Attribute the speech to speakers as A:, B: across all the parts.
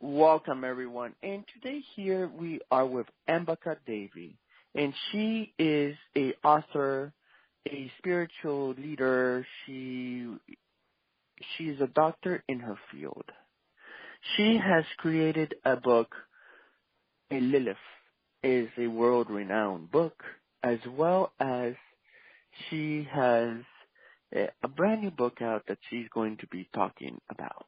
A: Welcome, everyone. And today here we are with Ambika Devi, and she is a author, a spiritual leader. She's a doctor in her field. She has created a book, a Lilith is a world-renowned book, as well as she has a brand new book out that she's going to be talking about.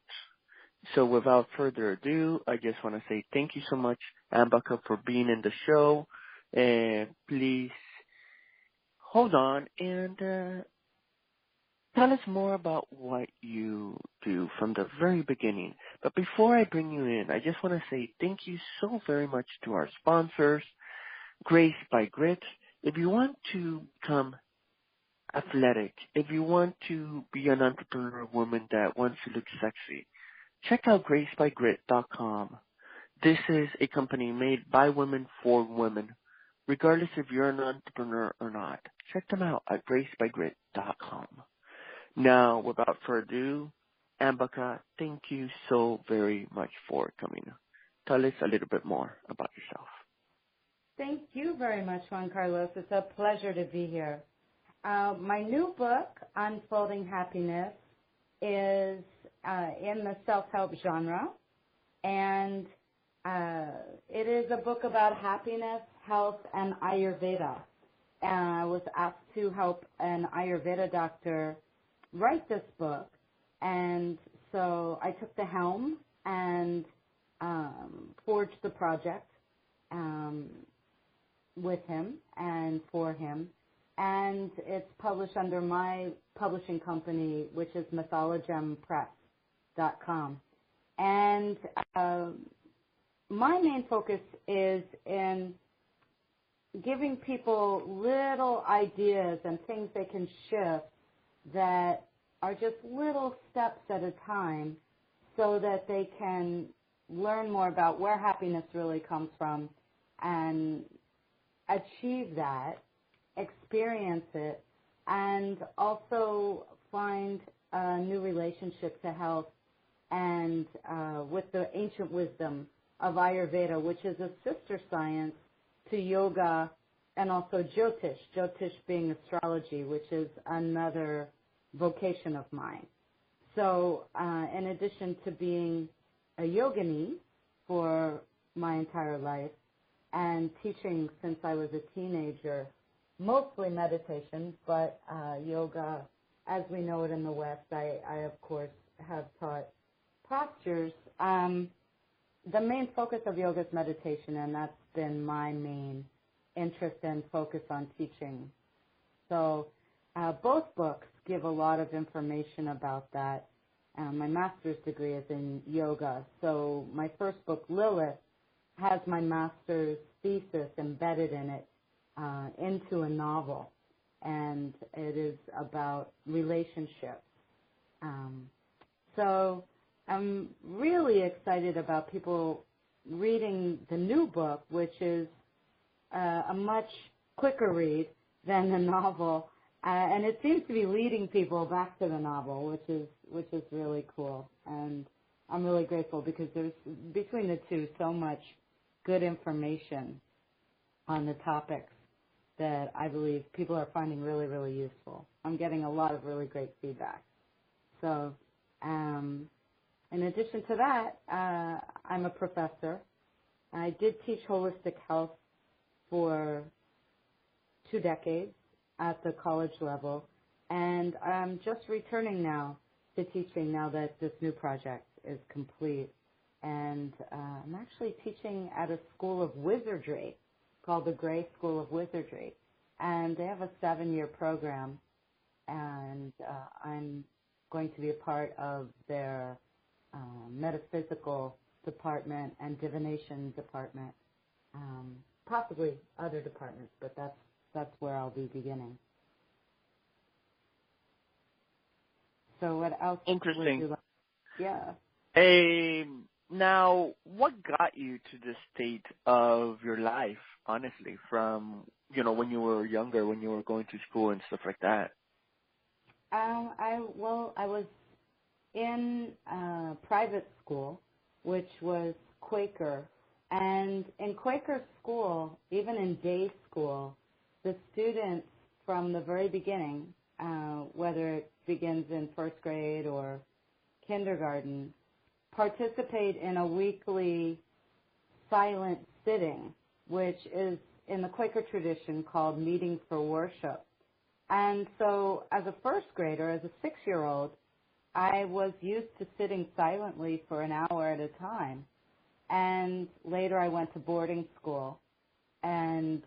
A: So without further ado, I just want to say thank you so much, Ambaka, for being in the show. And please hold on and tell us more about what you do from the very beginning. But before I bring you in, I just want to say thank you so very much to our sponsors, Grace by Grit. If you want to become athletic, if you want to be an entrepreneur woman that wants to look sexy, check out gracebygrit.com. This is a company made by women for women, regardless if you're an entrepreneur or not. Check them out at gracebygrit.com. Now, without further ado, Ambika, thank you so very much for coming. Tell us a little bit more about yourself.
B: Thank you very much, Juan Carlos. It's a pleasure to be here. My new book, Unfolding Happiness, is in the self-help genre, and it is a book about happiness, health, and Ayurveda. And I was asked to help an Ayurveda doctor write this book, and so I took the helm and forged the project with him and for him. And it's published under my publishing company, which is mythologem.com. And my main focus is in giving people little ideas and things they can shift that are just little steps at a time so that they can learn more about where happiness really comes from and achieve that, experience it, and also find a new relationship to health and with the ancient wisdom of Ayurveda, which is a sister science to yoga and also Jyotish, Jyotish being astrology, which is another vocation of mine. So in addition to being a yogini for my entire life and teaching since I was a teenager, mostly meditation, but yoga, as we know it in the West, I of course have taught postures. The main focus of yoga is meditation, and that's been my main interest and focus on teaching. So both books give a lot of information about that. My master's degree is in yoga, so my first book, Lilith, has my master's thesis embedded in it into a novel, and it is about relationships. So I'm really excited about people reading the new book, which is a much quicker read than the novel, and it seems to be leading people back to the novel, which is really cool. And I'm really grateful because there's between the two so much good information on the topics that I believe people are finding really, really useful. I'm getting a lot of really great feedback. So in addition to that, I'm a professor. I did teach holistic health for 2 decades at the college level, and I'm just returning now to teaching now that this new project is complete. And I'm actually teaching at a school of wizardry called the Gray School of Wizardry, and they have a 7-year program, and I'm going to be a part of their metaphysical department and divination department, possibly other departments, but that's where I'll be beginning. So what else?
A: Interesting.
B: Would you like? Yeah.
A: Now, what got you to this state of your life, honestly, from, when you were younger, when you were going to school and stuff like that?
B: I was in private school, which was Quaker. And in Quaker school, even in day school, the students from the very beginning, whether it begins in first grade or kindergarten, participate in a weekly silent sitting, which is in the Quaker tradition called meeting for worship. And so as a first grader, as a 6-year-old, I was used to sitting silently for an hour at a time. And later I went to boarding school, and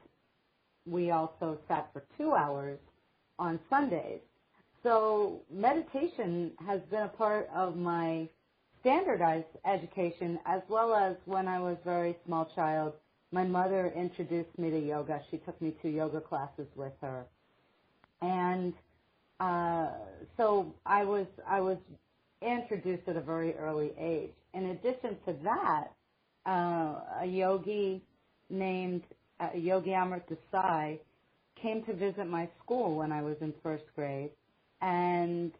B: we also sat for 2 hours on Sundays. So meditation has been a part of my standardized education, as well as when I was a very small child, my mother introduced me to yoga. She took me to yoga classes with her. And so I was introduced at a very early age. In addition to that, a yogi named Yogi Amrit Desai came to visit my school when I was in first grade, and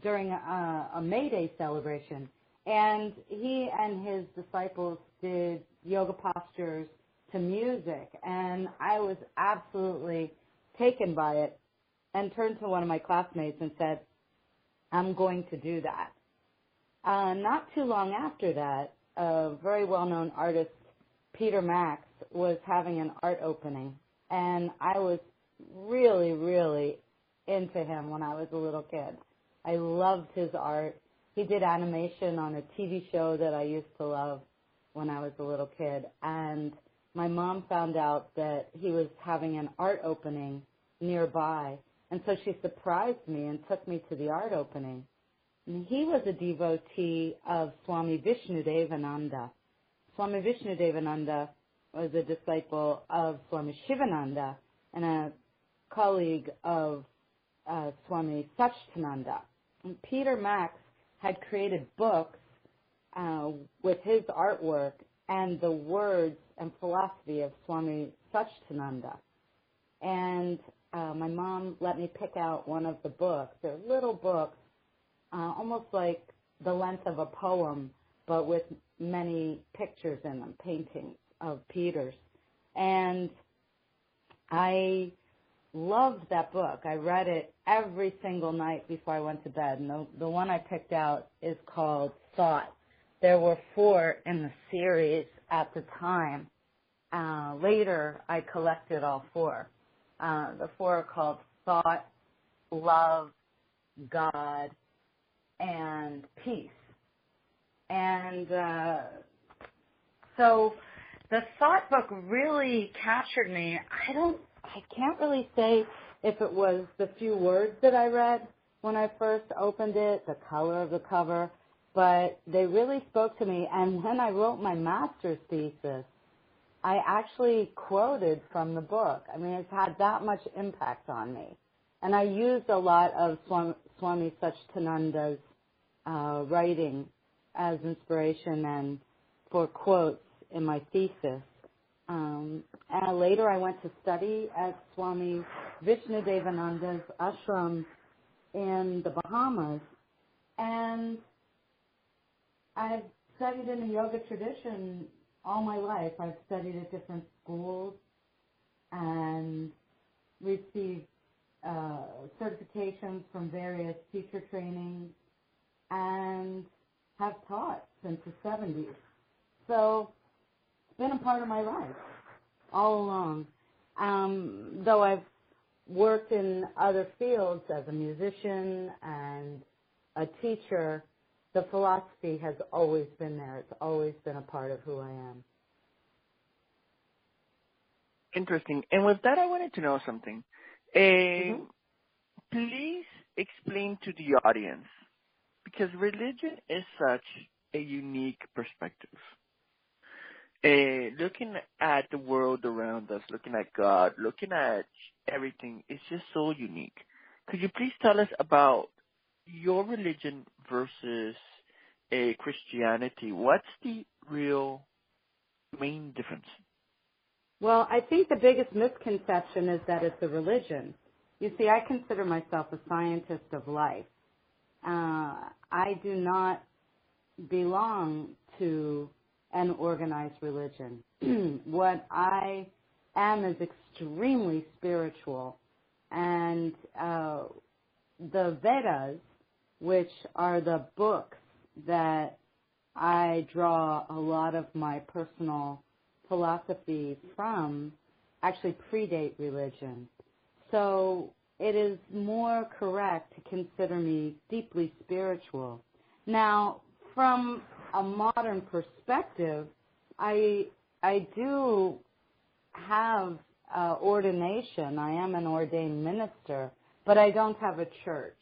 B: during a May Day celebration. And he and his disciples did yoga postures to music, and I was absolutely taken by it and turned to one of my classmates and said, I'm going to do that. Not too long after that, a very well-known artist, Peter Max, was having an art opening, and I was really, really into him when I was a little kid. I loved his art. He did animation on a TV show that I used to love when I was a little kid, and my mom found out that he was having an art opening nearby, and so she surprised me and took me to the art opening. And he was a devotee of Swami Vishnudevananda. Swami Vishnudevananda was a disciple of Swami Shivananda and a colleague of Swami Satchitananda. And Peter Max had created books with his artwork and the words and philosophy of Swami Satchitananda. And my mom let me pick out one of the books. They're little books, almost like the length of a poem, but with many pictures in them, paintings of Peter's. And I loved that book. I read it every single night before I went to bed. And the one I picked out is called Thought. There were 4 in the series at the time. Later, I collected all 4. The 4 are called Thought, Love, God, and Peace. And so the Thought book really captured me. I can't really say if it was the few words that I read when I first opened it, the color of the cover, but they really spoke to me. And when I wrote my master's thesis, I actually quoted from the book. I mean, it's had that much impact on me. And I used a lot of Swami Satchitananda's writing as inspiration and for quotes in my thesis. And later I went to study at Swami Vishnudevananda's ashram in the Bahamas, and I've studied in the yoga tradition all my life. I've studied at different schools and received certifications from various teacher trainings and have taught since the 70s. So it's been a part of my life all along. Though I've worked in other fields as a musician and a teacher, the philosophy has always been there. It's always been a part of who I am.
A: Interesting. And with that, I wanted to know something. Please explain to the audience, because religion is such a unique perspective. Looking at the world around us, looking at God, looking at everything, is just so unique. Could you please tell us about your religion versus Christianity? What's the real main difference?
B: Well, I think the biggest misconception is that it's a religion. You see, I consider myself a scientist of life. I do not belong to an organized religion. What I am is extremely spiritual, and the Vedas, which are the books that I draw a lot of my personal philosophy from, actually predate religion. So it is more correct to consider me deeply spiritual. Now, from a modern perspective, I do have ordination. I am an ordained minister, but I don't have a church.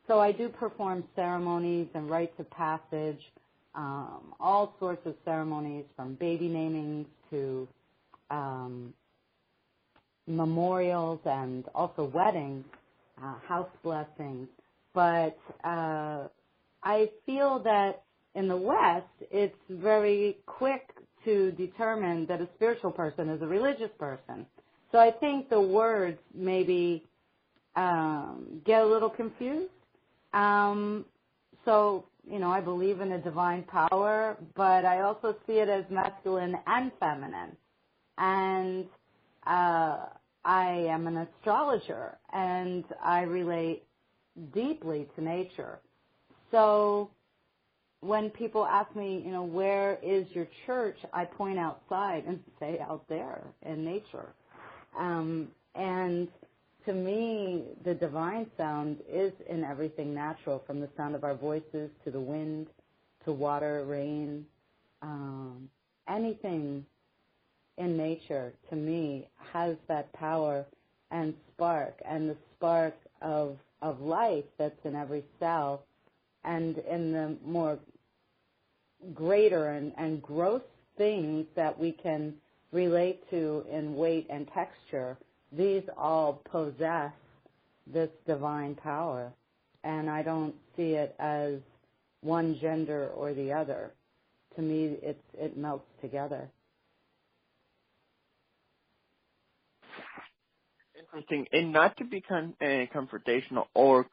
B: So I do perform ceremonies and rites of passage, all sorts of ceremonies from baby namings to memorials and also weddings, house blessings. But I feel that in the West, it's very quick to determine that a spiritual person is a religious person. So I think the words maybe get a little confused. So, I believe in a divine power, but I also see it as masculine and feminine. And I am an astrologer, and I relate deeply to nature. So when people ask me, where is your church, I point outside and say out there in nature. And to me, the divine sound is in everything natural, from the sound of our voices to the wind, to water, rain, anything in nature, to me, has that power and spark, and the spark of life that's in every cell, and in the more greater and gross things that we can relate to in weight and texture. These all possess this divine power, and I don't see it as one gender or the other. To me, it melts together.
A: Interesting, and not to be confrontational or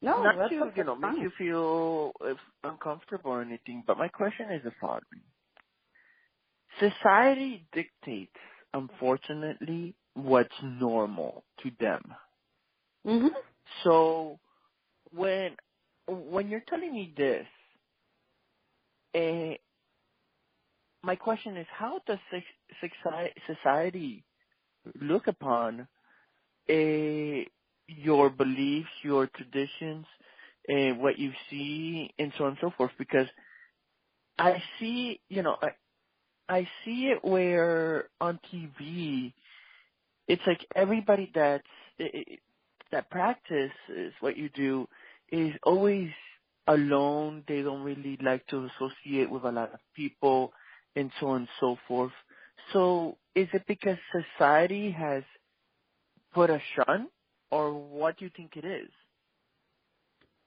B: No,
A: not
B: that's
A: to make you feel uncomfortable or anything. But my question is the following: society dictates, unfortunately, what's normal to them.
B: Mm-hmm.
A: So when you're telling me this, my question is, how does society look upon your beliefs, your traditions, what you see, and so on and so forth? Because I see, I see it where on TV, it's like everybody that practices what you do is always alone. They don't really like to associate with a lot of people, and so on and so forth. So is it because society has put a shun, or what do you think it is?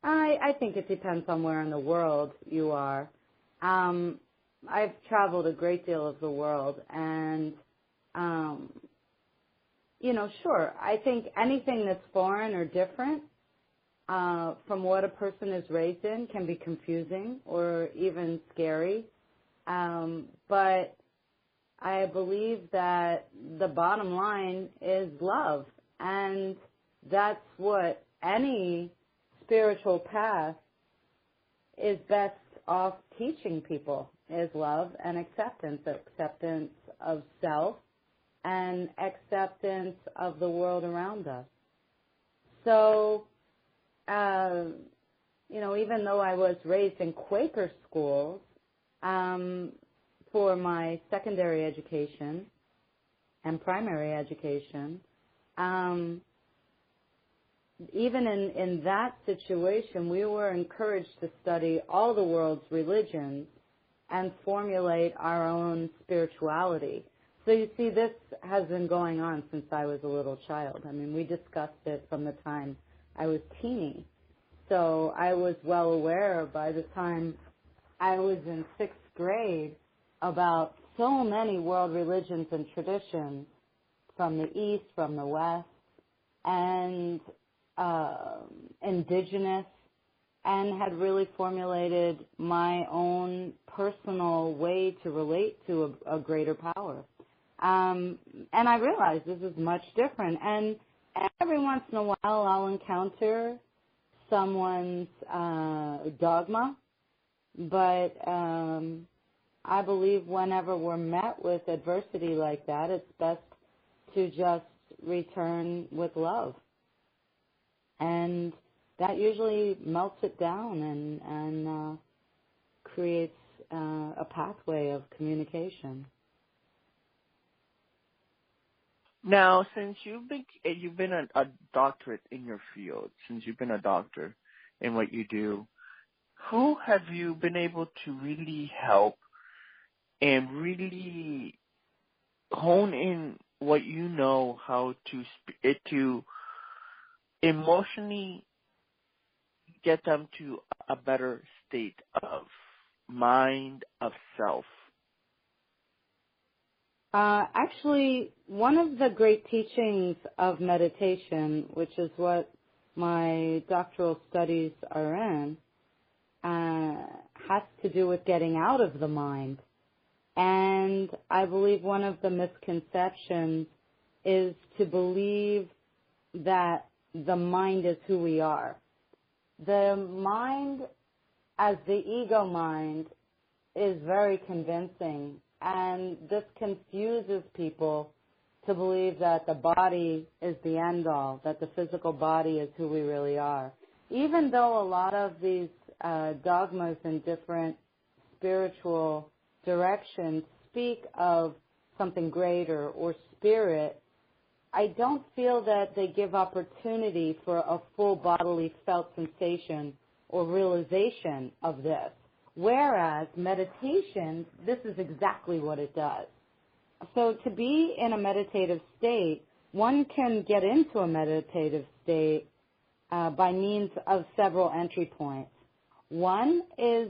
B: I think it depends on where in the world you are. I've traveled a great deal of the world, and, sure, I think anything that's foreign or different from what a person is raised in can be confusing or even scary. But I believe that the bottom line is love, and that's what any spiritual path is best off teaching people, is love and acceptance of self and acceptance of the world around us. So, even though I was raised in Quaker schools for my secondary education and primary education, even in that situation, we were encouraged to study all the world's religions and formulate our own spirituality. So you see, this has been going on since I was a little child. I mean, we discussed it from the time I was teeny. So I was well aware by the time I was in 6th grade about so many world religions and traditions from the East, from the West, and indigenous and had really formulated my own personal way to relate to a greater power. And I realized this is much different. And every once in a while I'll encounter someone's dogma, but I believe whenever we're met with adversity like that, it's best to just return with love. And that usually melts it down and creates a pathway of communication.
A: Now, since you've been a doctorate in your field, since you've been a doctor in what you do, who have you been able to really help and really hone in what you know how to emotionally get them to a better state of mind, of self?
B: Actually, one of the great teachings of meditation, which is what my doctoral studies are in, has to do with getting out of the mind. And I believe one of the misconceptions is to believe that the mind is who we are. The mind, as the ego mind, is very convincing, and this confuses people to believe that the body is the end all, that the physical body is who we really are. Even though a lot of these dogmas in different spiritual directions speak of something greater or spirit, I don't feel that they give opportunity for a full bodily felt sensation or realization of this. Whereas meditation, this is exactly what it does. So to be in a meditative state, one can get into a meditative state by means of several entry points. One is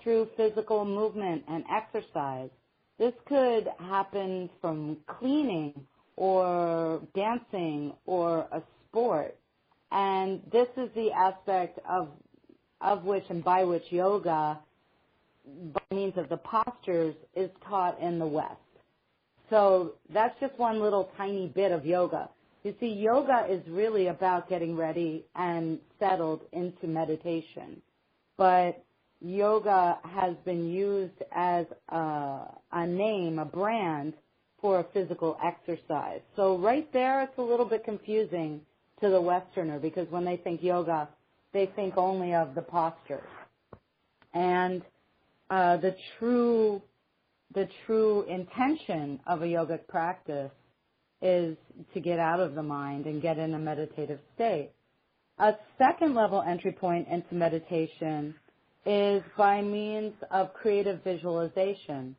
B: through physical movement and exercise. This could happen from cleaning or dancing or a sport. And this is the aspect of which and by which yoga, by means of the postures, is taught in the West. So that's just one little tiny bit of yoga. You see, yoga is really about getting ready and settled into meditation. But yoga has been used as a name, a brand, for a physical exercise. So right there, it's a little bit confusing to the Westerner, because when they think yoga, they think only of the postures. And the true intention of a yogic practice is to get out of the mind and get in a meditative state. A second level entry point into meditation is by means of creative visualization.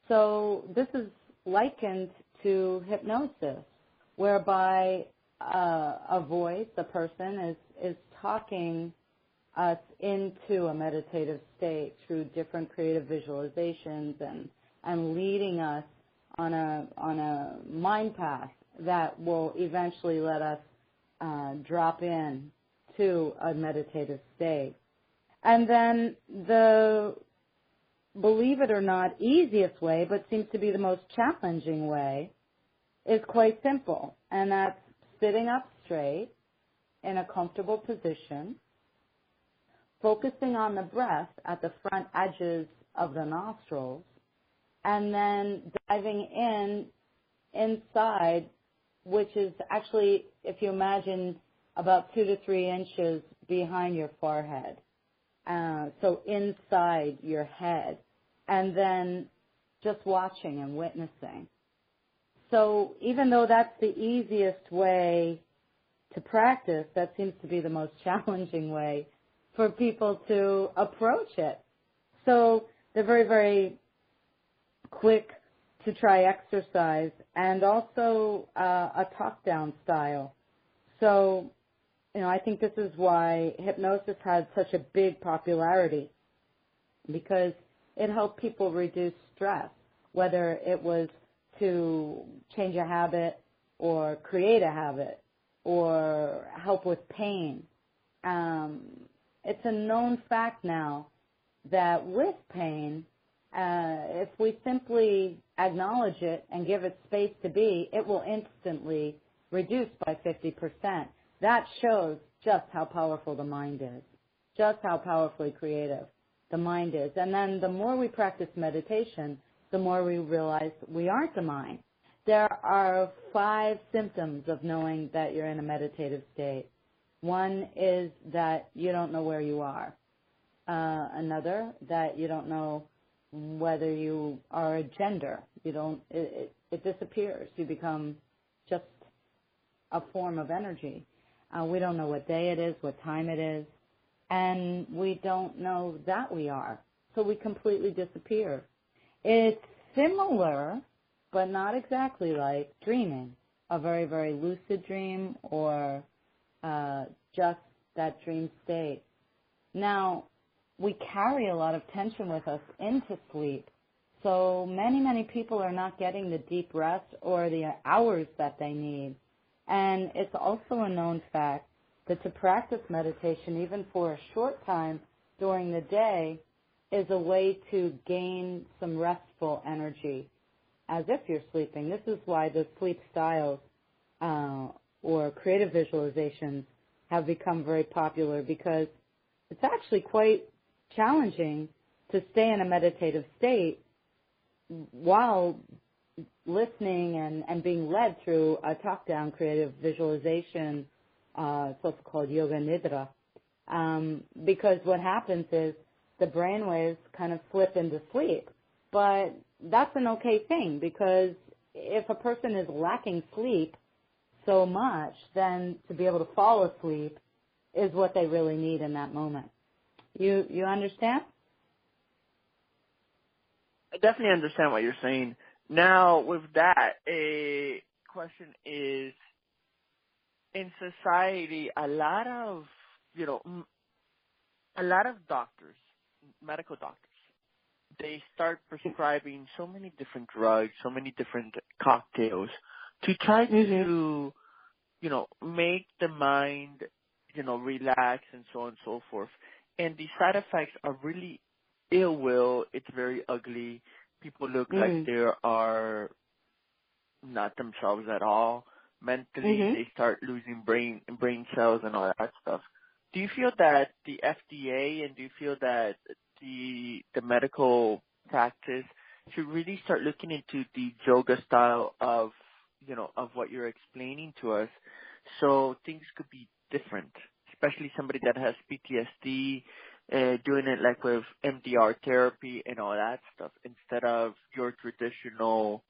B: So this is likened to hypnosis, whereby a voice, a person, is talking us into a meditative state through different creative visualizations and leading us on a mind path that will eventually let us drop in to a meditative state. And then the, believe it or not, easiest way, but seems to be the most challenging way, is quite simple, and that's sitting up straight in a comfortable position, focusing on the breath at the front edges of the nostrils, and then diving inside, which is actually, if you imagine, about 2 to 3 inches behind your forehead. So inside your head, and then just watching and witnessing. So even though that's the easiest way to practice, that seems to be the most challenging way for people to approach it. So they're very, very quick to try exercise, and also a talk-down style. So, I think this is why hypnosis had such a big popularity, because it helped people reduce stress, whether it was to change a habit or create a habit or help with pain. it's a known fact now that with pain, if we simply acknowledge it and give it space to be, it will instantly reduce by 50%. That shows just how powerful the mind is, just how powerfully creative the mind is. And then the more we practice meditation, the more we realize we aren't the mind. There are 5 symptoms of knowing that you're in a meditative state. One is that you don't know where you are. Another, that you don't know whether you are a gender. It disappears. You become just a form of energy. We don't know what day it is, what time it is, and we don't know that we are. So we completely disappear. It's similar, but not exactly like dreaming, a very, very lucid dream or just that dream state. Now, we carry a lot of tension with us into sleep. So many, many people are not getting the deep rest or the hours that they need. And it's also a known fact that to practice meditation, even for a short time during the day, is a way to gain some restful energy, as if you're sleeping. This is why the sleep styles or creative visualizations have become very popular, because it's actually quite challenging to stay in a meditative state while listening and being led through a top-down creative visualization, it's also called Yoga Nidra, because what happens is the brainwaves kind of slip into sleep. But that's an okay thing, because if a person is lacking sleep so much, then to be able to fall asleep is what they really need in that moment. You understand?
A: I definitely understand what you're saying. Now, with that, a question is, in society, a lot of doctors, medical doctors, they start prescribing so many different drugs, so many different cocktails to try to, make the mind, relax and so on and so forth. And the side effects are really ill will. It's very ugly. People look like they are not themselves at all. Mentally, they start losing brain cells and all that stuff. Do you feel that the FDA and do you feel that the medical practice should really start looking into the yoga style of what you're explaining to us, so things could be different, especially somebody that has PTSD, doing it like with MDR therapy and all that stuff, instead of your traditional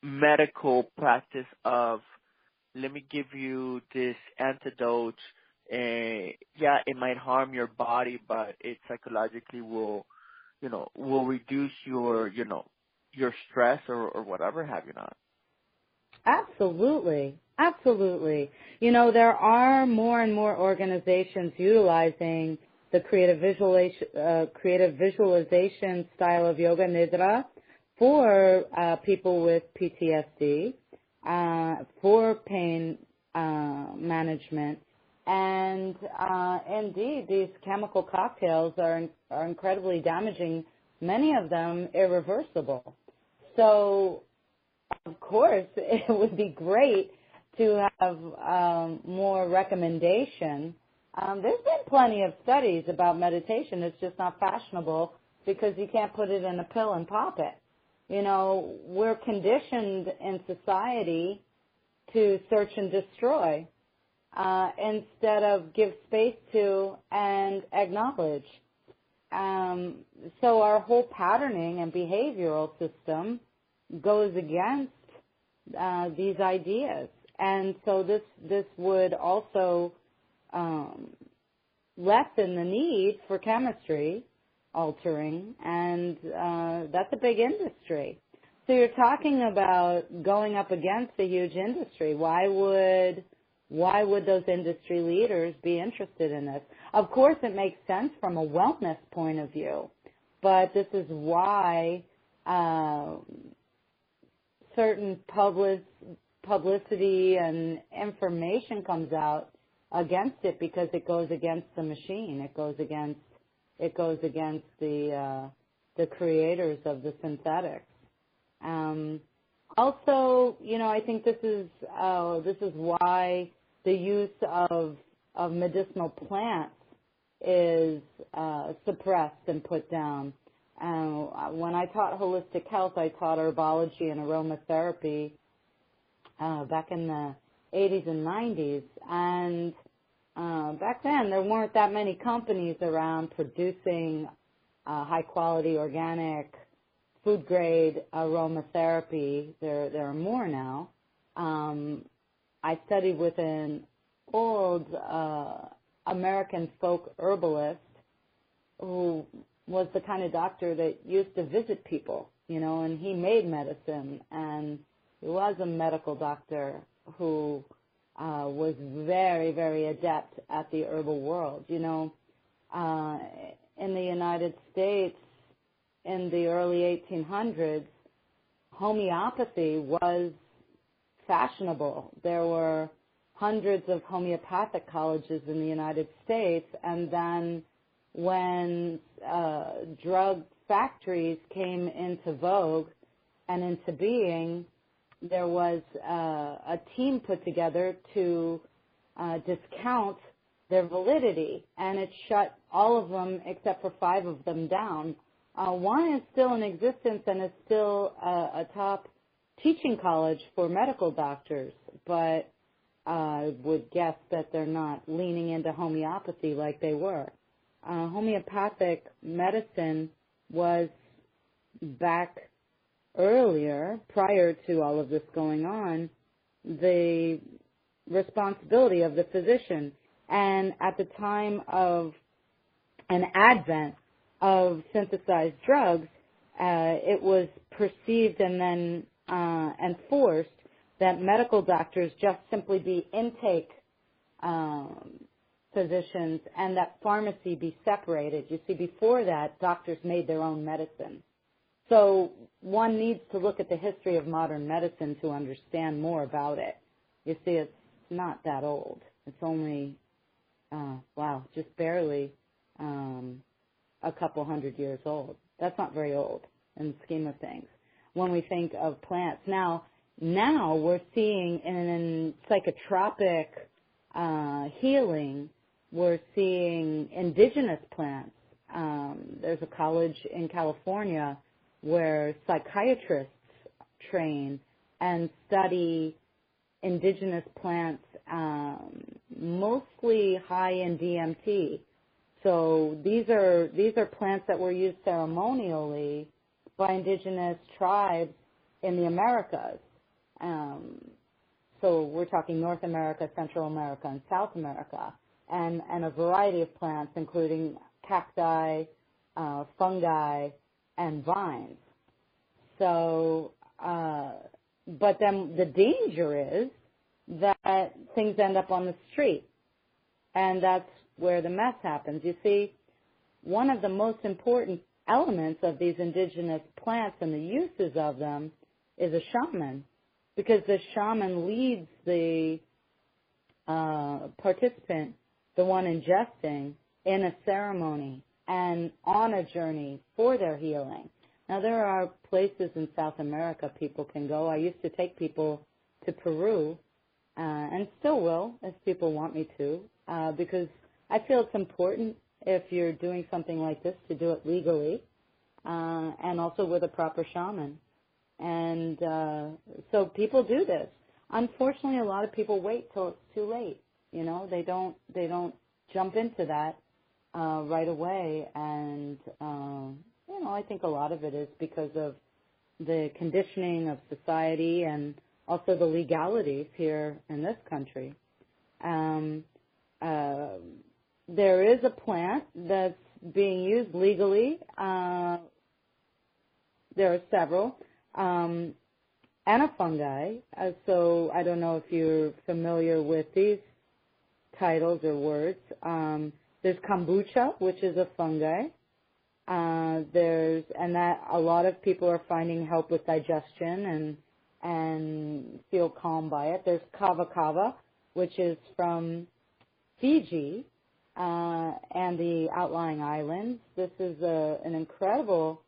A: medical practice of, let me give you this antidote. Yeah, it might harm your body, but it psychologically will reduce your stress or whatever have you not.
B: Absolutely. Absolutely. There are more and more organizations utilizing the creative visualization style of Yoga Nidra for people with PTSD, for pain management. And indeed, these chemical cocktails are incredibly damaging, many of them irreversible. So, of course, it would be great to have more recommendation. There's been plenty of studies about meditation. It's just not fashionable because you can't put it in a pill and pop it. We're conditioned in society to search and destroy instead of give space to and acknowledge. So our whole patterning and behavioral system goes against these ideas. And so this would also lessen the need for chemistry altering, and that's a big industry. So you're talking about going up against a huge industry. Why would those industry leaders be interested in this? Of course, it makes sense from a wellness point of view, but this is why certain publicity and information comes out against it because it goes against the machine. It goes against the creators of the synthetics. Also, I think this is why the use of medicinal plants is suppressed and put down. When I taught holistic health, I taught herbology and aromatherapy back in the 80s and 90s, and back then there weren't that many companies around producing high-quality organic food-grade aromatherapy. There are more now. I studied with an old American folk herbalist who was the kind of doctor that used to visit people, and he made medicine, and he was a medical doctor who was very, very adept at the herbal world. In the United States, in the early 1800s, homeopathy was fashionable. There were hundreds of homeopathic colleges in the United States, and then when drug factories came into vogue and into being, there was a team put together to discount their validity, and it shut all of them except for 5 of them down. One is still in existence and is still a top teaching college for medical doctors, but I would guess that they're not leaning into homeopathy like they were. Homeopathic medicine was back earlier, prior to all of this going on, the responsibility of the physician. And at the time of an advent of synthesized drugs, it was perceived and then enforced that medical doctors just simply be intake physicians and that pharmacy be separated. You see, before that, doctors made their own medicine. So one needs to look at the history of modern medicine to understand more about it. You see, it's not that old. It's only, just barely a couple hundred years old. That's not very old in the scheme of things. When we think of plants, now we're seeing in psychotropic healing, we're seeing indigenous plants. There's a college in California where psychiatrists train and study indigenous plants, mostly high in DMT. So these are plants that were used ceremonially by indigenous tribes in the Americas. So we're talking North America, Central America, and South America, and a variety of plants, including cacti, fungi, and vines. So, but then the danger is that things end up on the street, and that's where the mess happens. You see, one of the most important elements of these indigenous plants and the uses of them is a shaman, because the shaman leads the participant, the one ingesting, in a ceremony and on a journey for their healing. Now, there are places in South America people can go. I used to take people to Peru, and still will, if people want me to, because I feel it's important, if you're doing something like this, to do it legally, and also with a proper shaman. And so people do this. Unfortunately, a lot of people wait till it's too late. They don't jump into that right away. And I think a lot of it is because of the conditioning of society and also the legalities here in this country. There is a plant that's being used legally. There are several. And a fungi. So I don't know if you're familiar with these titles or words. There's kombucha, which is a fungi. And that a lot of people are finding help with digestion and feel calm by it. There's kava, which is from Fiji and the outlying islands. This is an incredible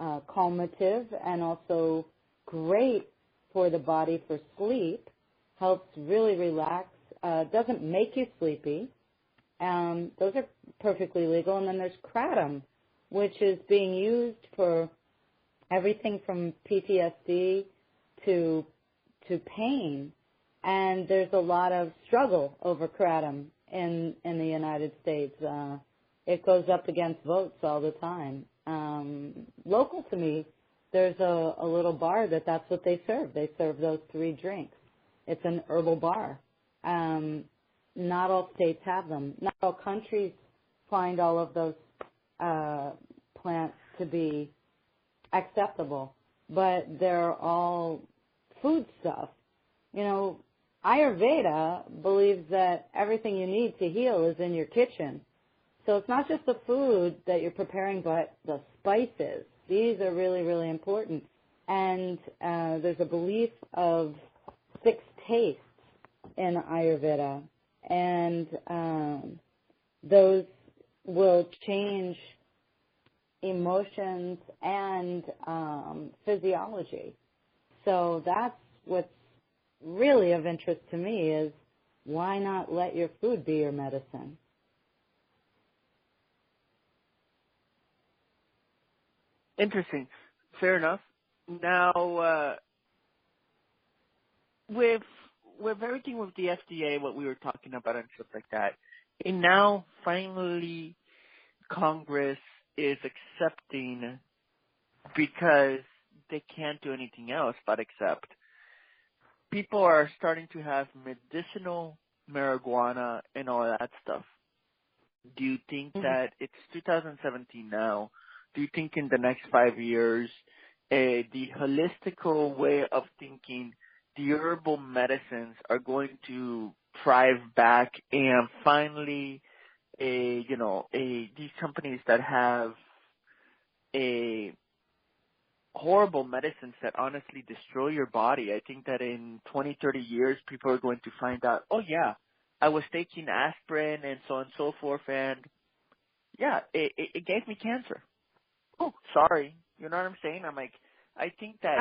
B: calmative and also great for the body for sleep. Helps really relax. Doesn't make you sleepy. Those are perfectly legal. And then there's kratom, which is being used for everything from PTSD to pain. And there's a lot of struggle over kratom in the United States. It goes up against votes all the time. Local to me, there's a little bar that's what they serve. They serve those 3 drinks. It's an herbal bar. Not all states have them. Not all countries find all of those plants to be acceptable, but they're all food stuff. You know, Ayurveda believes that everything you need to heal is in your kitchen. So it's not just the food that you're preparing, but the spices. These are really, really important. And there's a belief of 6 tastes in Ayurveda. And those will change emotions and physiology. So that's what's really of interest to me is why not let your food be your medicine?
A: Interesting. Fair enough. Now, with everything with the FDA, what we were talking about and stuff like that, and now finally Congress is accepting because they can't do anything else but accept. People are starting to have medicinal marijuana and all that stuff. Do you think that it's 2017 now? Do you think in the next 5 years, the holistical way of thinking, the herbal medicines are going to thrive back and finally, these companies that have horrible medicines that honestly destroy your body, I think that in 20, 30 years, people are going to find out, oh yeah, I was taking aspirin and so on and so forth, and yeah, it gave me cancer. Oh, sorry. You know what I'm saying? I'm like, I think that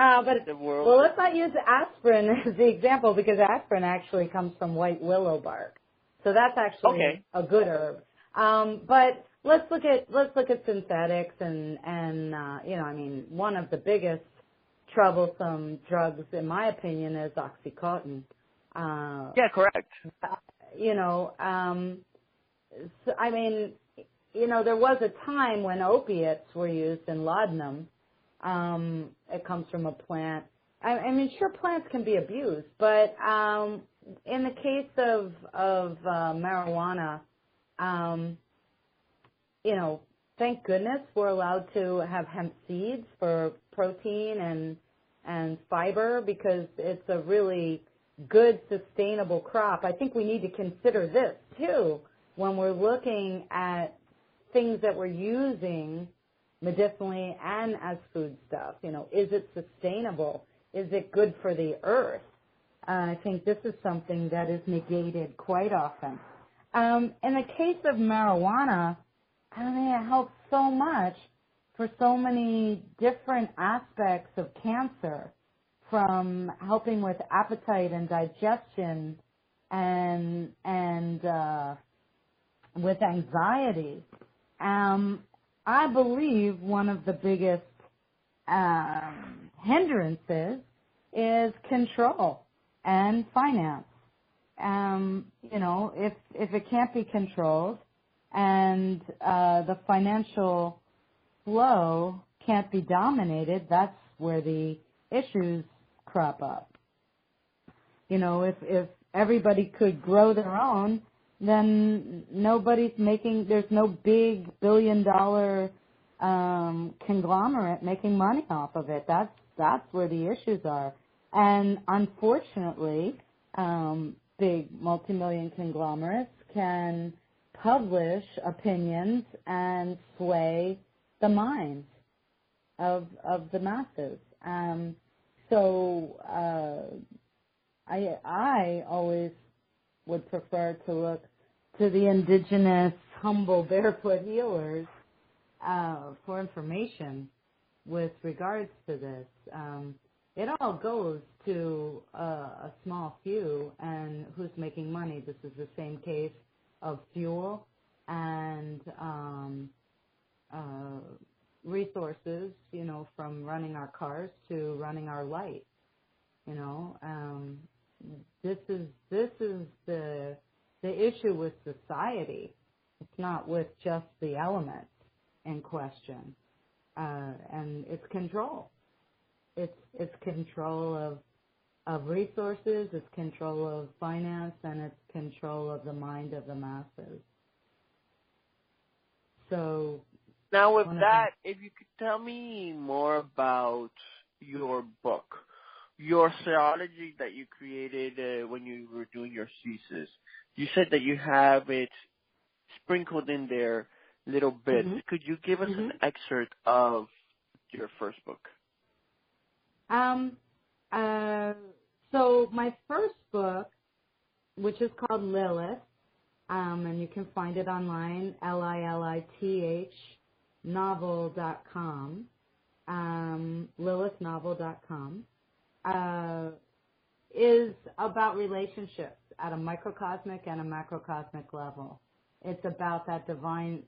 A: the world...
B: Well, let's not use aspirin as the example because aspirin actually comes from white willow bark. So that's actually a good herb. But let's look at synthetics and one of the biggest troublesome drugs, in my opinion, is OxyContin.
A: Yeah, correct.
B: There was a time when opiates were used in laudanum. It comes from a plant. Sure, plants can be abused, but in the case of marijuana, thank goodness we're allowed to have hemp seeds for protein and fiber because it's a really good, sustainable crop. I think we need to consider this, too, when we're looking at things that we're using medicinally and as food stuff. Is it sustainable? Is it good for the earth? I think this is something that is negated quite often. In the case of marijuana, it helps so much for so many different aspects of cancer, from helping with appetite and digestion and with anxiety. I believe one of the biggest hindrances is control and finance. If it can't be controlled and the financial flow can't be dominated, that's where the issues crop up. If everybody could grow their own, then there's no big billion-dollar conglomerate making money off of it. That's where the issues are. And unfortunately, big multi-million conglomerates can publish opinions and sway the minds of the masses. I always would prefer to look to the indigenous, humble, barefoot healers for information with regards to this. It all goes to a small few, and who's making money. This is the same case of fuel and resources, you know, from running our cars to running our light. You know, this is the issue with society. It's not with just the elements in question, and it's control. It's control of resources, it's control of finance, and it's control of the mind of the masses. So
A: now with that, if you could tell me more about your book, your astrology that you created when you were doing your thesis. You said that you have it sprinkled in there little bits.
B: Mm-hmm.
A: Could you give us an excerpt of your first book?
B: So my first book, which is called Lilith, and you can find it online, Lilith novel.com, lilithnovel.com, is about relationships at a microcosmic and a macrocosmic level. It's about that divine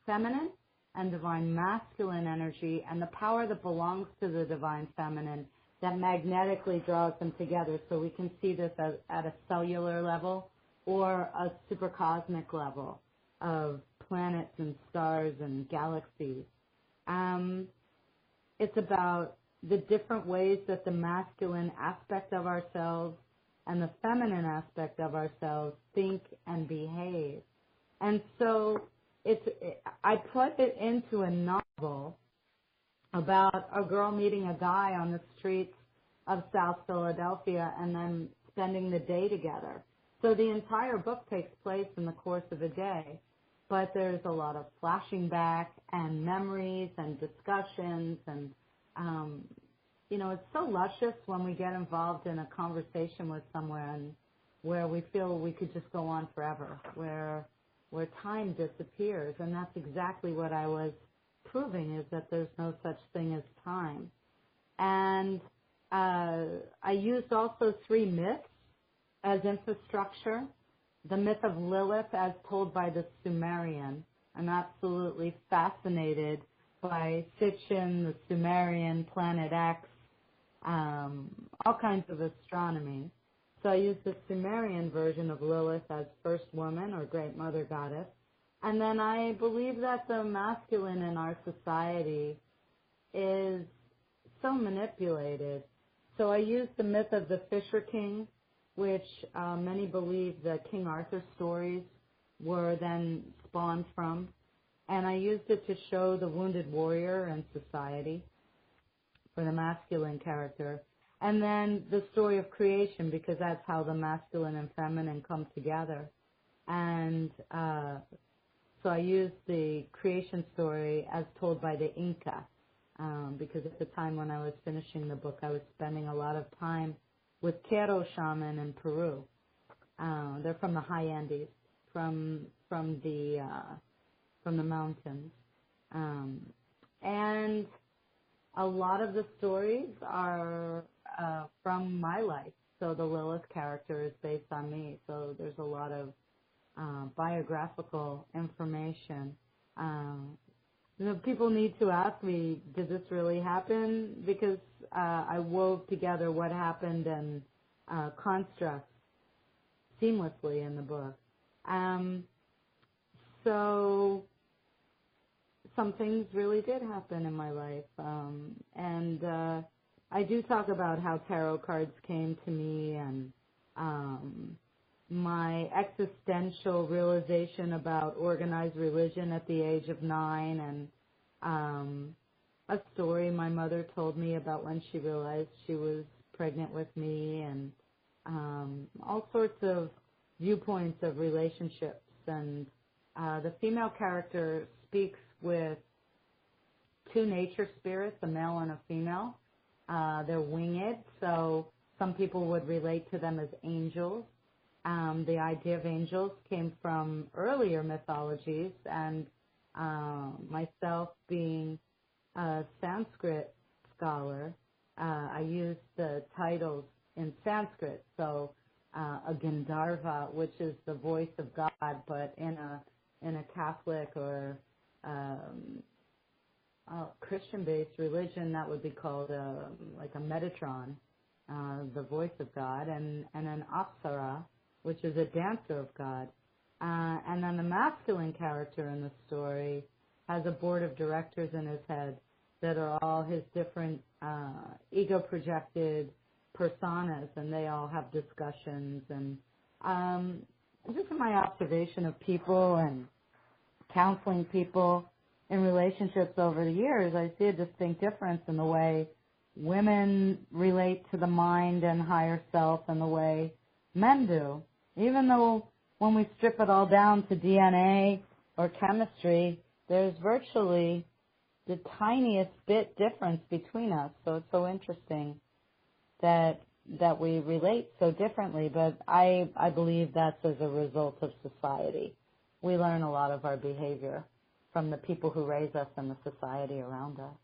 B: feminine and divine masculine energy and the power that belongs to the divine feminine that magnetically draws them together. So we can see this at a cellular level or a supercosmic level of planets and stars and galaxies. It's about the different ways that the masculine aspect of ourselves and the feminine aspect of ourselves think and behave. And so I put it into a novel about a girl meeting a guy on the streets of South Philadelphia and then spending the day together. So the entire book takes place in the course of a day, but there's a lot of flashing back and memories and discussions and, you know, it's so luscious when we get involved in a conversation with someone where we feel we could just go on forever, where time disappears. And that's exactly what I was proving, is that there's no such thing as time. And I used also 3 myths as infrastructure. The myth of Lilith as told by the Sumerian. I'm absolutely fascinated by Sitchin, the Sumerian, Planet X, all kinds of astronomy. So I used the Sumerian version of Lilith as first woman or great mother goddess. And then I believe that the masculine in our society is so manipulated. So I used the myth of the Fisher King, which many believe the King Arthur stories were then spawned from. And I used it to show the wounded warrior in society for the masculine character. And then the story of creation, because that's how the masculine and feminine come together. And so I used the creation story as told by the Inca, because at the time when I was finishing the book, I was spending a lot of time with Quero shaman in Peru. They're from the high Andes, from the mountains, and a lot of the stories are from my life. So the Lilith character is based on me. So there's a lot of biographical information. You know, people need to ask me, did this really happen? Because I wove together what happened and constructs seamlessly in the book. So some things really did happen in my life. And I do talk about how tarot cards came to me and my existential realization about organized religion at the age of 9 and a story my mother told me about when she realized she was pregnant with me and all sorts of viewpoints of relationships. And the female character speaks with 2 nature spirits, a male and a female. They're winged, so some people would relate to them as angels. The idea of angels came from earlier mythologies, and myself being a Sanskrit scholar, I used the titles in Sanskrit. So a Gandharva, which is the voice of God, but in a Catholic or Christian-based religion, that would be called like a Metatron, the voice of God, and an Apsara, which is a dancer of God. And then the masculine character in the story has a board of directors in his head that are all his different ego-projected personas, and they all have discussions. And just from my observation of people and counseling people in relationships over the years, I see a distinct difference in the way women relate to the mind and higher self and the way men do. Even though when we strip it all down to DNA or chemistry, there's virtually the tiniest bit difference between us. So it's so interesting that we relate so differently, but I believe that's as a result of society. We learn a lot of our behavior from the people who raise us and the society around us.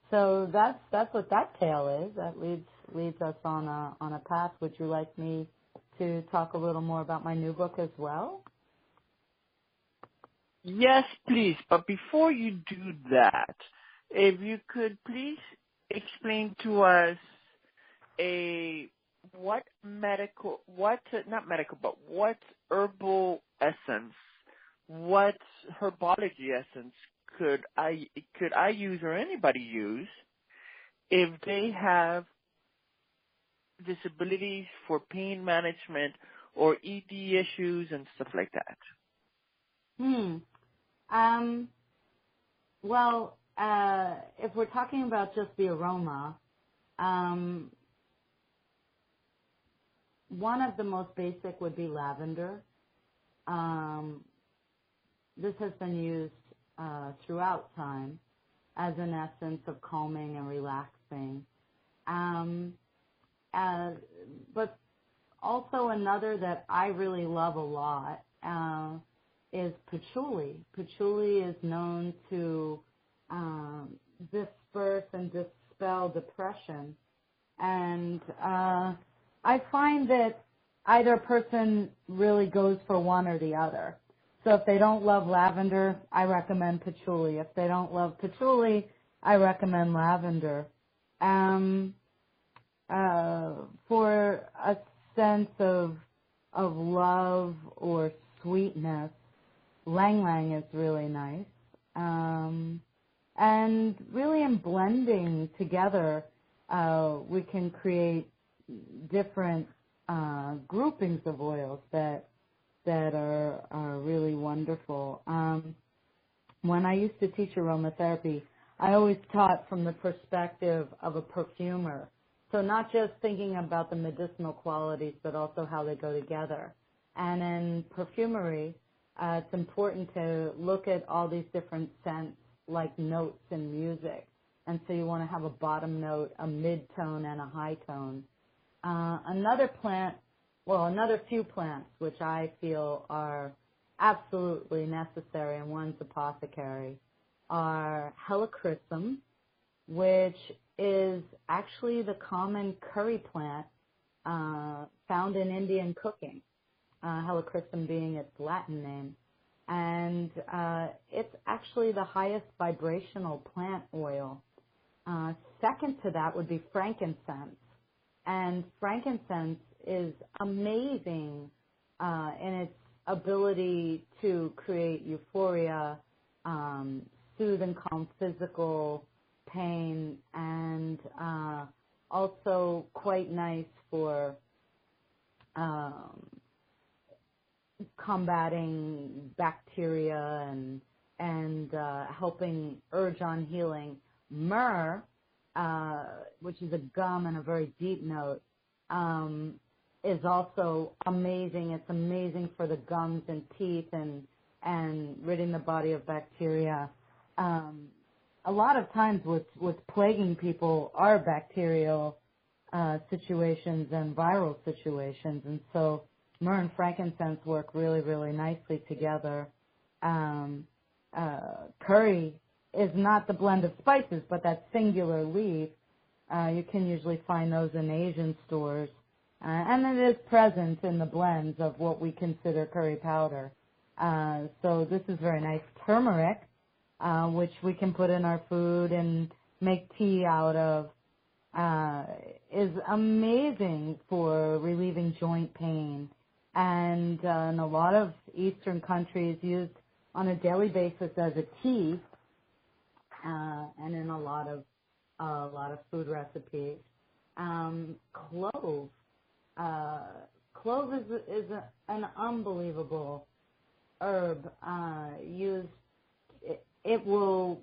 B: So that's what that tale is. That leads us on a path. Would you like me to talk a little more about my new book as well?
A: Yes, please. But before you do that, if you could please explain to us what herbal essence, what herbology essence could I use or anybody use if they have disabilities for pain management or ED issues and stuff like that?
B: Well, if we're talking about just the aroma, one of the most basic would be lavender. This has been used throughout time as an essence of calming and relaxing. But also another that I really love a lot is patchouli. Patchouli is known to disperse and dispel depression. And I find that either person really goes for one or the other. So if they don't love lavender, I recommend patchouli. If they don't love patchouli, I recommend lavender. For a sense of love or sweetness, Lang Lang is really nice. And really in blending together, we can create different groupings of oils that are really wonderful. When I used to teach aromatherapy, I always taught from the perspective of a perfumer. So not just thinking about the medicinal qualities, but also how they go together. And in perfumery, it's important to look at all these different scents, like notes in music. And so you want to have a bottom note, a mid-tone, and a high tone. Another few plants, which I feel are absolutely necessary in one's apothecary, are helichrysum, which is actually the common curry plant found in Indian cooking, helichrysum being its Latin name. And it's actually the highest vibrational plant oil. Second to that would be frankincense. And frankincense is amazing in its ability to create euphoria, soothe and calm physical pain, and also quite nice for combating bacteria and helping urge on healing. Myrrh, which is a gum and a very deep note, is also amazing. It's amazing for the gums and teeth and ridding the body of bacteria. A lot of times what's plaguing people are bacterial situations and viral situations. And so myrrh and frankincense work really, really nicely together. Curry is not the blend of spices, but that singular leaf. You can usually find those in Asian stores. And it is present in the blends of what we consider curry powder. So this is very nice. Turmeric, which we can put in our food and make tea out of, is amazing for relieving joint pain. And in a lot of Eastern countries used on a daily basis as a tea, and in a lot of food recipes. Clove. Clove is an unbelievable herb. It will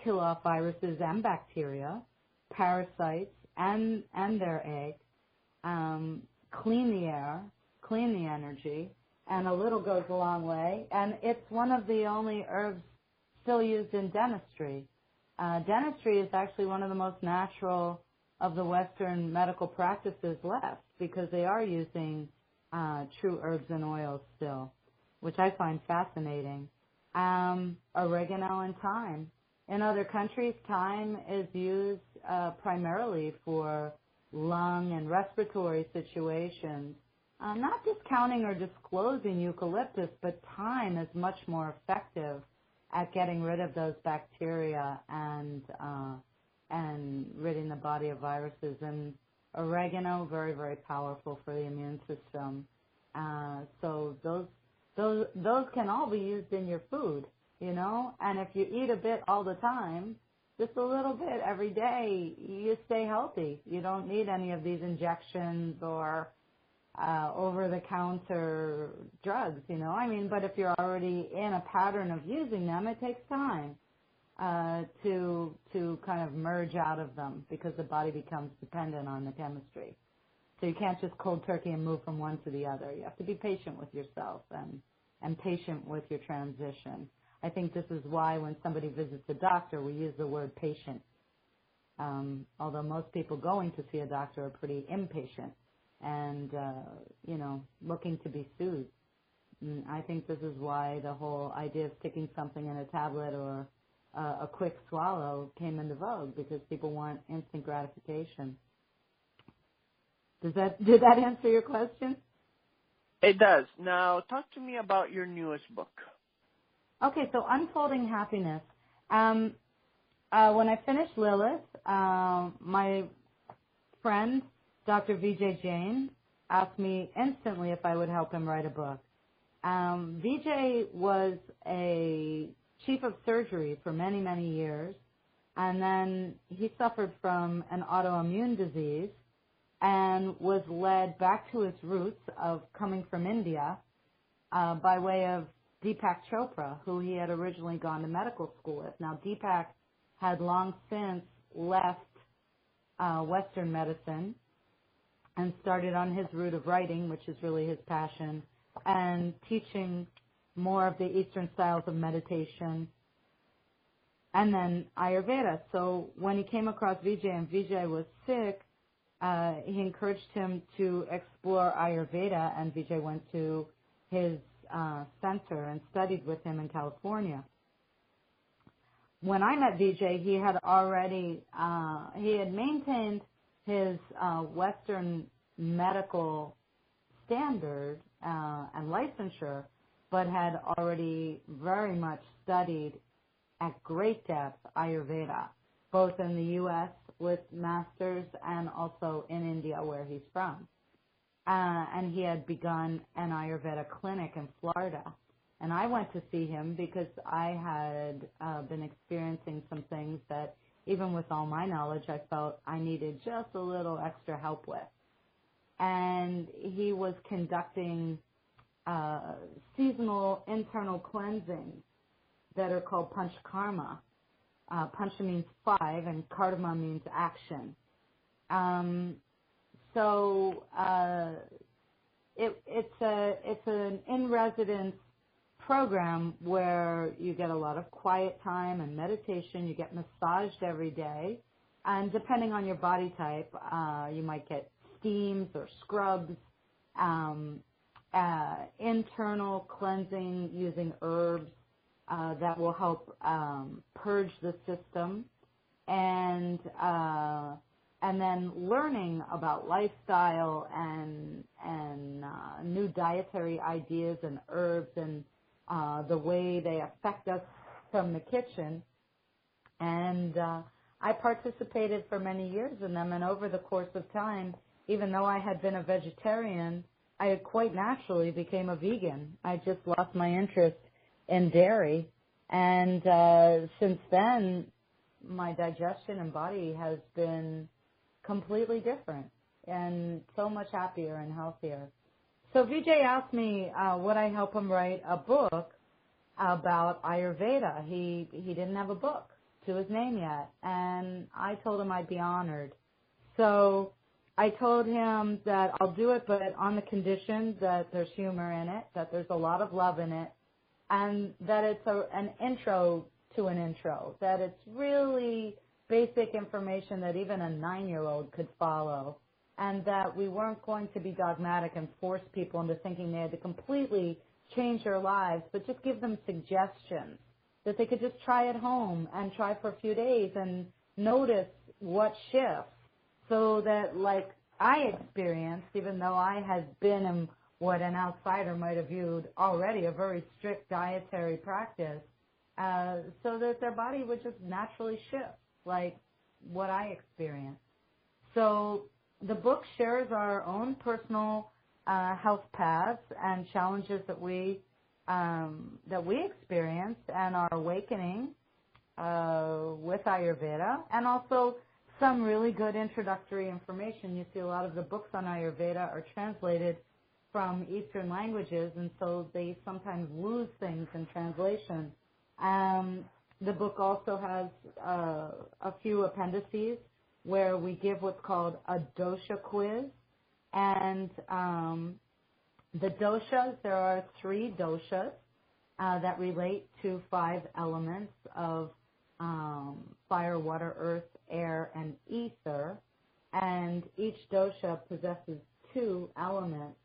B: kill off viruses and bacteria, parasites, and their eggs. Clean the air, clean the energy, and a little goes a long way. And it's one of the only herbs still used in dentistry. Dentistry is actually one of the most natural of the Western medical practices left, because they are using true herbs and oils still, which I find fascinating. Oregano and thyme. In other countries, thyme is used primarily for lung and respiratory situations. Not discounting or disclosing eucalyptus, but thyme is much more effective at getting rid of those bacteria and ridding the body of viruses. And oregano, very, very powerful for the immune system. So those can all be used in your food, you know. And if you eat a bit all the time, just a little bit every day, you stay healthy. You don't need any of these injections or over-the-counter drugs, you know. I mean, but if you're already in a pattern of using them, it takes time to kind of merge out of them, because the body becomes dependent on the chemistry. So you can't just cold turkey and move from one to the other. You have to be patient with yourself and patient with your transition. I think this is why when somebody visits a doctor, we use the word patient. Although most people going to see a doctor are pretty impatient and, looking to be soothed. And I think this is why the whole idea of sticking something in a tablet or a quick swallow came into vogue, because people want instant gratification. Did that answer your question?
A: It does. Now, talk to me about your newest book.
B: Okay, so Unfolding Happiness. When I finished Lilith, my friend, Dr. Vijay Jain, asked me instantly if I would help him write a book. Vijay was a chief of surgery for many, many years, and then he suffered from an autoimmune disease and was led back to his roots of coming from India by way of Deepak Chopra, who he had originally gone to medical school with. Now, Deepak had long since left Western medicine and started on his route of writing, which is really his passion, and teaching more of the Eastern styles of meditation, and then Ayurveda. So when he came across Vijay and Vijay was sick, he encouraged him to explore Ayurveda, and Vijay went to his center and studied with him in California. When I met Vijay, he had maintained his Western medical standard and licensure, but had already very much studied at great depth Ayurveda, both in the U.S. with masters and also in India, where he's from. And he had begun an Ayurveda clinic in Florida. And I went to see him because I had been experiencing some things that, even with all my knowledge, I felt I needed just a little extra help with. And he was conducting seasonal internal cleansing that are called Panchakarma. Pancha means 5 and Karma means action. It's an in-residence program where you get a lot of quiet time and meditation. You get massaged every day. And depending on your body type, you might get steams or scrubs, internal cleansing using herbs that will help purge the system, and then learning about lifestyle and new dietary ideas and herbs and the way they affect us from the kitchen. And I participated for many years in them, and over the course of time, even though I had been a vegetarian, I quite naturally became a vegan. I just lost my interest in dairy, and since then, my digestion and body has been completely different and so much happier and healthier. So Vijay asked me would I help him write a book about Ayurveda. He didn't have a book to his name yet, and I told him I'd be honored. So I told him that I'll do it, but on the condition that there's humor in it, that there's a lot of love in it, and that it's an intro to an intro, that it's really basic information that even a 9-year-old could follow, and that we weren't going to be dogmatic and force people into thinking they had to completely change their lives, but just give them suggestions that they could just try at home and try for a few days and notice what shifts, so that, like I experienced, even though I had been in what an outsider might have viewed already a very strict dietary practice, so that their body would just naturally shift, like what I experienced. So the book shares our own personal health paths and challenges that we experienced and our awakening with Ayurveda, and also some really good introductory information. You see, a lot of the books on Ayurveda are translated from Eastern languages, and so they sometimes lose things in translation. The book also has a few appendices where we give what's called a dosha quiz. And the doshas, there are 3 doshas that relate to 5 elements of fire, water, earth, air, and ether. And each dosha possesses 2 elements.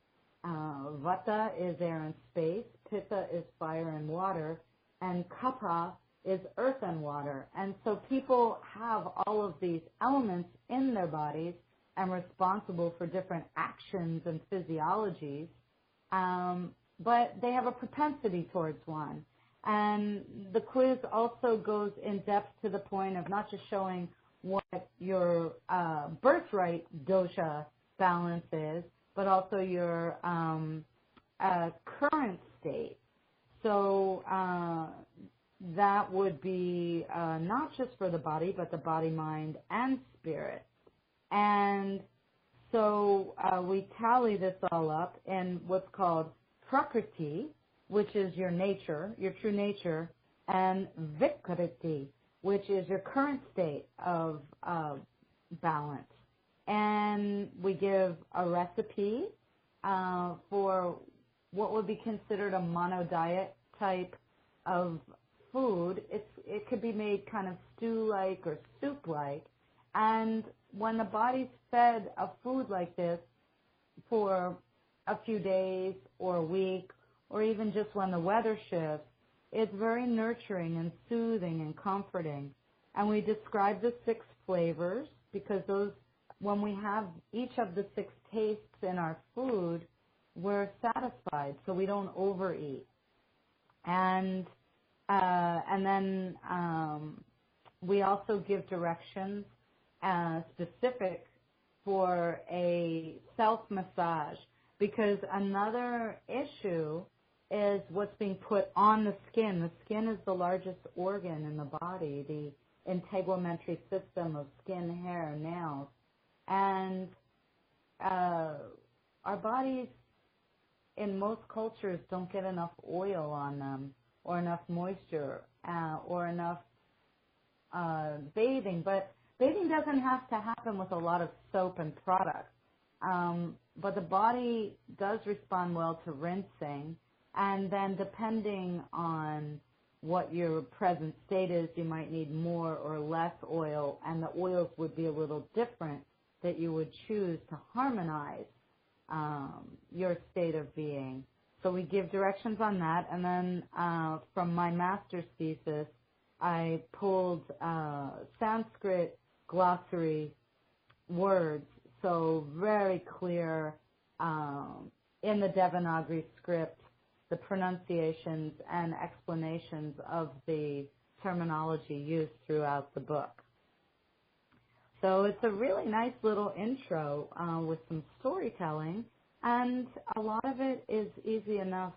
B: Vata is air and space, Pitta is fire and water, and Kapha is earth and water. And so people have all of these elements in their bodies and responsible for different actions and physiologies, but they have a propensity towards one. And the quiz also goes in depth to the point of not just showing what your birthright dosha balance is, but also your current state. So that would be not just for the body, but the body, mind, and spirit. And so we tally this all up in what's called Prakriti, which is your nature, your true nature, and Vikriti, which is your current state of balance. And we give a recipe for what would be considered a monodiet type of food. It could be made kind of stew-like or soup-like. And when the body's fed a food like this for a few days or a week, or even just when the weather shifts, it's very nurturing and soothing and comforting. And we describe the 6 flavors because those, when we have each of the 6 tastes in our food, we're satisfied, so we don't overeat. And then we also give directions specific for a self-massage, because another issue is what's being put on the skin. The skin is the largest organ in the body, the integumentary system of skin, hair, nails. And our bodies in most cultures don't get enough oil on them, or enough moisture, or enough bathing. But bathing doesn't have to happen with a lot of soap and products. But the body does respond well to rinsing. And then depending on what your present state is. You might need more or less oil, and the oils would be a little different that you would choose to harmonize your state of being. So we give directions on that, and then from my master's thesis, I pulled Sanskrit glossary words, so very clear in the Devanagari script, the pronunciations and explanations of the terminology used throughout the book. So it's a really nice little intro with some storytelling, and a lot of it is easy enough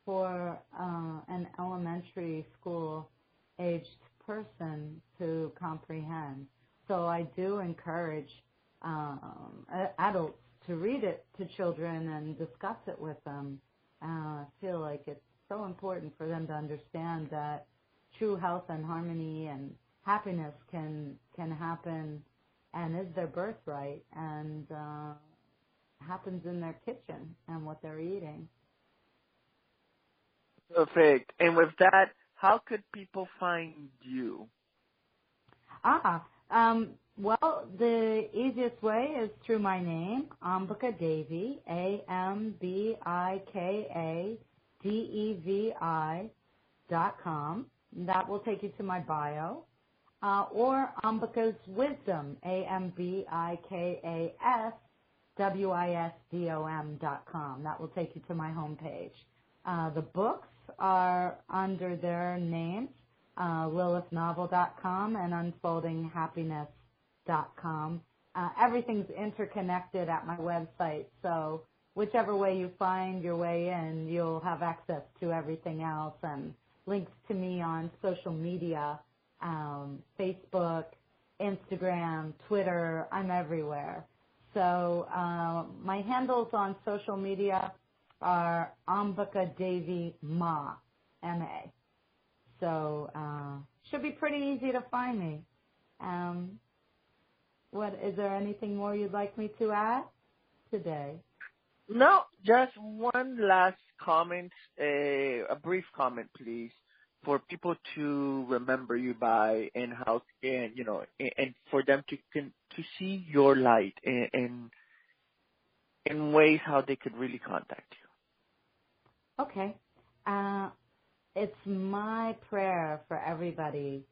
B: for an elementary school-aged person to comprehend. So I do encourage adults to read it to children and discuss it with them. I feel like it's so important for them to understand that true health and harmony and happiness can happen and is their birthright, and happens in their kitchen and what they're eating.
A: Perfect. And with that, how could people find you?
B: Well, the easiest way is through my name, Ambika Devi, AmbikaDevi.com. That will take you to my bio. Or Ambika's Wisdom, AmbikasWisdom.com. That will take you to my homepage. The books are under their names, LilithNovel.com and UnfoldingHappiness.com. Everything's interconnected at my website, so whichever way you find your way in, you'll have access to everything else, and links to me on social media, Facebook, Instagram, Twitter. I'm everywhere. So my handles on social media are Ambika Devi Ma, M-A. So should be pretty easy to find me. Is there anything more you'd like me to add today?
A: No, just one last comment, a brief comment, please, for people to remember you by, and how, and and for them to see your light in ways how they could really contact you.
B: Okay. It's my prayer for everybody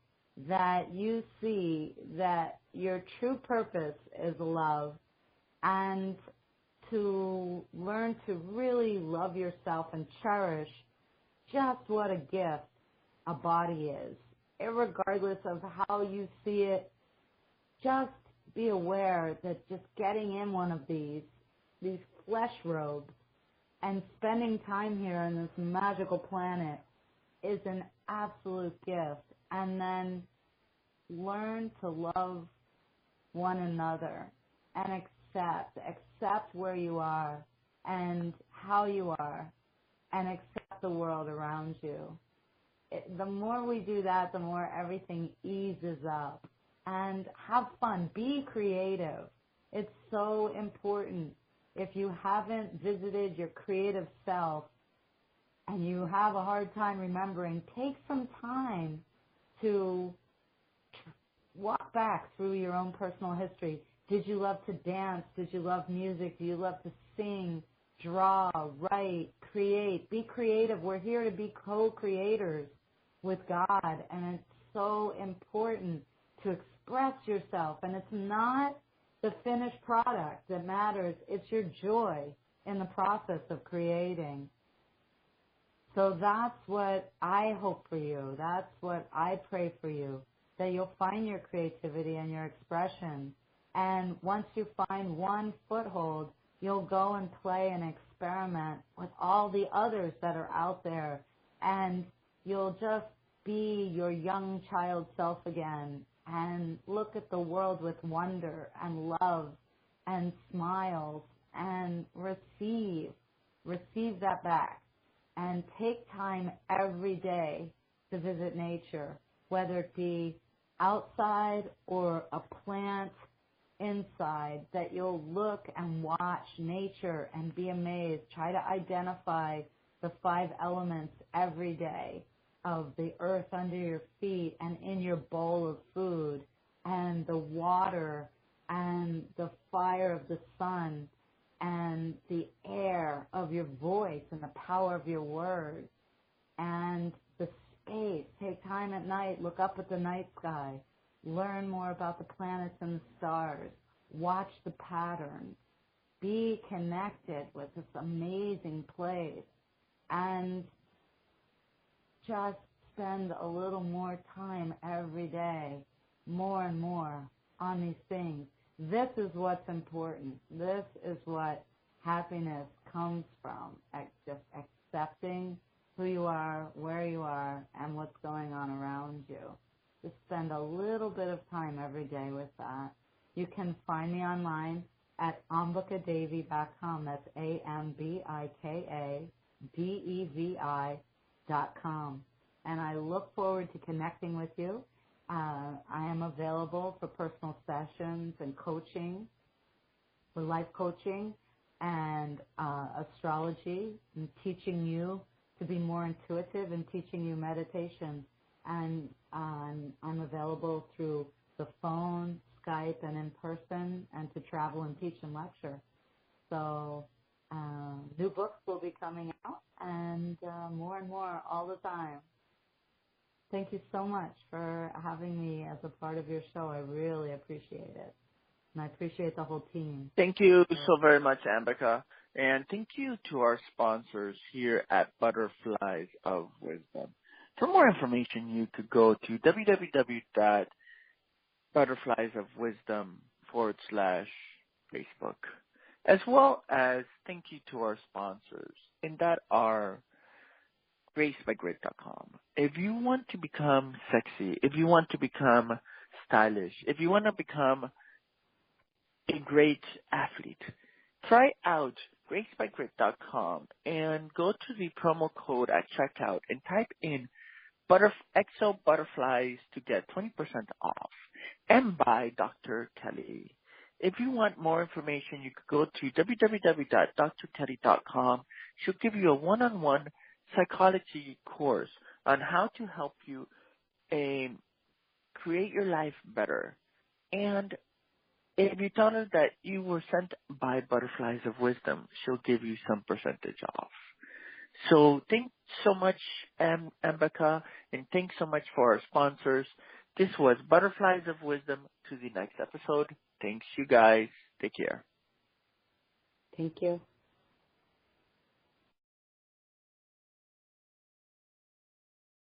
B: that you see that your true purpose is love, and to learn to really love yourself and cherish just what a gift a body is. Irregardless of how you see it, just be aware that just getting in one of these flesh robes and spending time here on this magical planet is an absolute gift. And then learn to love one another and accept where you are and how you are, and accept the world around you. The more we do that, the more everything eases up. And have fun. Be creative. It's so important. If you haven't visited your creative self and you have a hard time remembering, take some time to walk back through your own personal history. Did you love to dance? Did you love music? Do you love to sing, draw, write, create? Be creative. We're here to be co-creators with God, and it's so important to express yourself. And it's not the finished product that matters. It's your joy in the process of creating. So that's what I hope for you. That's what I pray for you, that you'll find your creativity and your expression. And once you find one foothold, you'll go and play and experiment with all the others that are out there. And you'll just be your young child self again and look at the world with wonder and love and smiles and receive that back. And take time every day to visit nature, whether it be outside or a plant inside, that you'll look and watch nature and be amazed. Try to identify the 5 elements every day. of the earth under your feet and in your bowl of food, and the water and the fire of the sun and the air of your voice and the power of your words and the space. Take time at night, look up at the night sky, learn more about the planets and the stars, watch the patterns, be connected with this amazing place, and just spend a little more time every day, more and more, on these things. This is what's important. This is what happiness comes from, just accepting who you are, where you are, and what's going on around you. Just spend a little bit of time every day with that. You can find me online at ambikadevi.com. That's AmbikaDevi.com. And I look forward to connecting with you. I am available for personal sessions and coaching, for life coaching and astrology, and teaching you to be more intuitive and teaching you meditation. And I'm available through the phone, Skype, and in person, and to travel and teach and lecture. So new books will be coming out, and more and more all the time. Thank you so much for having me as a part of your show. I really appreciate it. And I appreciate the whole team.
A: Thank you so very much, Ambika. And thank you to our sponsors here at Butterflies of Wisdom. For more information, you could go to www.butterfliesofwisdom.com/Facebook, as well as thank you to our sponsors, and that are gracebygrit.com. If you want to become sexy, if you want to become stylish, if you want to become a great athlete, try out gracebygrit.com and go to the promo code at checkout and type in XO Butterflies to get 20% off, and by Dr. Kelly. If you want more information, you could go to www.drkelly.com. She'll give you a one-on-one psychology course on how to help you create your life better. And if you tell her that you were sent by Butterflies of Wisdom, she'll give you some percentage off. So thanks so much, Ambika, and thanks so much for our sponsors. This was Butterflies of Wisdom. To the next episode. Thanks, you guys. Take care.
B: Thank you.